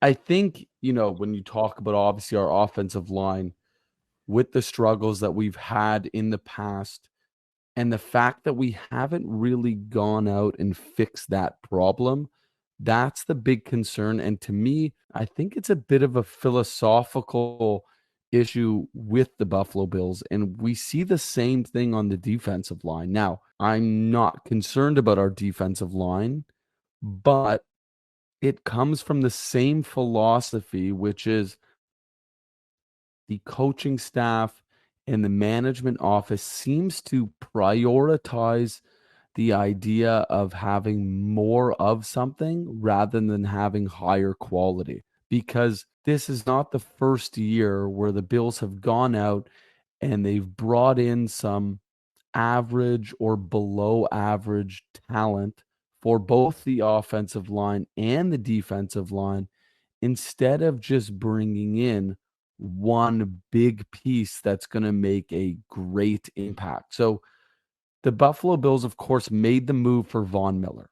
I think, when you talk about obviously our offensive line with the struggles that we've had in the past and the fact that we haven't really gone out and fixed that problem, that's the big concern. And to me, I think it's a bit of a philosophical issue with the Buffalo Bills. And we see the same thing on the defensive line. Now, I'm not concerned about our defensive line, but it comes from the same philosophy, which is the coaching staff and the management office seems to prioritize the idea of having more of something rather than having higher quality. Because this is not the first year where the Bills have gone out and they've brought in some average or below average talent for both the offensive line and the defensive line instead of just bringing in one big piece that's going to make a great impact. So the Buffalo Bills, of course, made the move for Von Miller.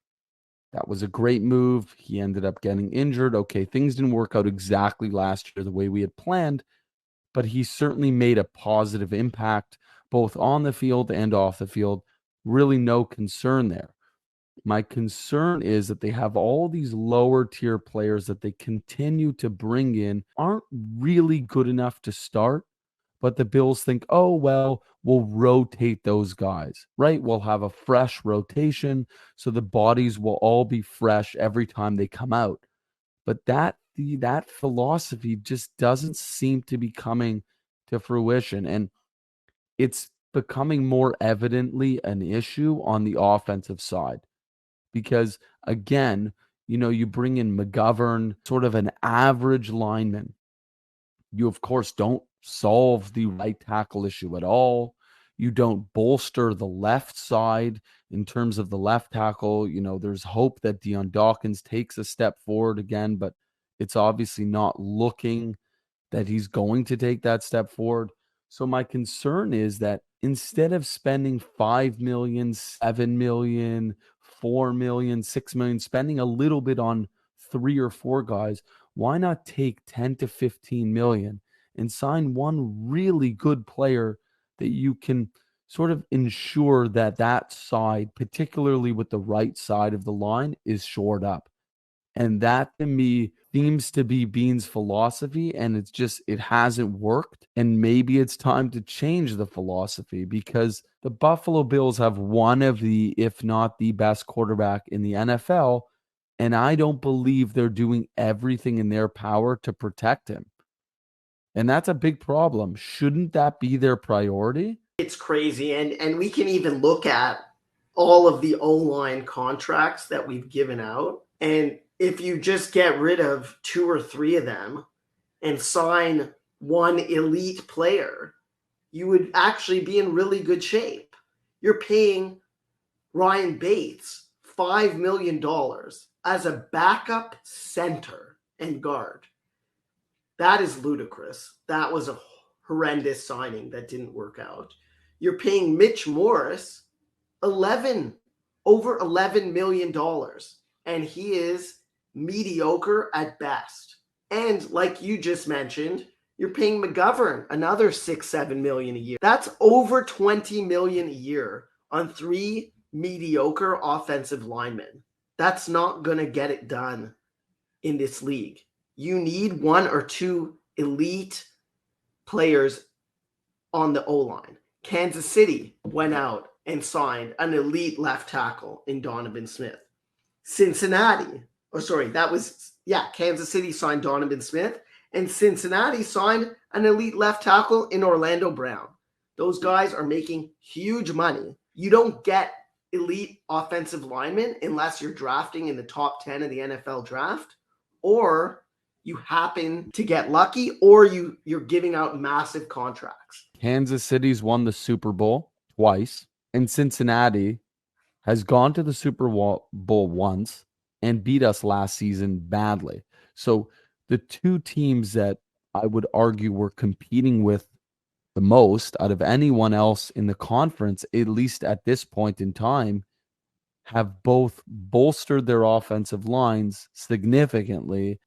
That was a great move. He ended up getting injured. Okay, things didn't work out exactly last year the way we had planned, but he certainly made a positive impact both on the field and off the field. Really no concern there. My concern is that they have all these lower tier players that they continue to bring in aren't really good enough to start, but the Bills think, oh, well, we'll rotate those guys, right? We'll have a fresh rotation. So the bodies will all be fresh every time they come out. But that philosophy just doesn't seem to be coming to fruition. And it's becoming more evidently an issue on the offensive side because again, you bring in McGovern, sort of an average lineman. You, of course, don't solve the right tackle issue at all. You don't bolster the left side in terms of the left tackle. There's hope that Dion Dawkins takes a step forward again, but it's obviously not looking that he's going to take that step forward. So my concern is that instead of spending 5 million, 7 million, 4 million, 6 million, spending a little bit on 3 or 4 guys, why not take 10 to 15 million and sign one really good player that you can sort of ensure that that side, particularly with the right side of the line, is shored up. And that to me seems to be Bean's philosophy. And it hasn't worked. And maybe it's time to change the philosophy because the Buffalo Bills have one of the, if not the best quarterback in the NFL. And I don't believe they're doing everything in their power to protect him. And that's a big problem. Shouldn't that be their priority? It's crazy. And we can even look at all of the O-line contracts that we've given out. And if you just get rid of 2 or 3 of them and sign one elite player, you would actually be in really good shape. You're paying Ryan Bates $5 million as a backup center and guard. That is ludicrous. That was a horrendous signing that didn't work out. You're paying Mitch Morris over $11 million, and he is mediocre at best. And like you just mentioned, you're paying McGovern another 6-7 million a year. That's over 20 million a year on 3 mediocre offensive linemen. That's not going to get it done in this league. You need 1 or 2 elite players on the O-line. Kansas City went out and signed an elite left tackle in Donovan Smith. Kansas City signed Donovan Smith, and Cincinnati signed an elite left tackle in Orlando Brown. Those guys are making huge money. You don't get elite offensive linemen unless you're drafting in the top 10 of the NFL draft, or you happen to get lucky, or you're giving out massive contracts. Kansas City's won the Super Bowl twice, and Cincinnati has gone to the Super Bowl once and beat us last season badly. So the 2 teams that I would argue were competing with the most out of anyone else in the conference, at least at this point in time, have both bolstered their offensive lines significantly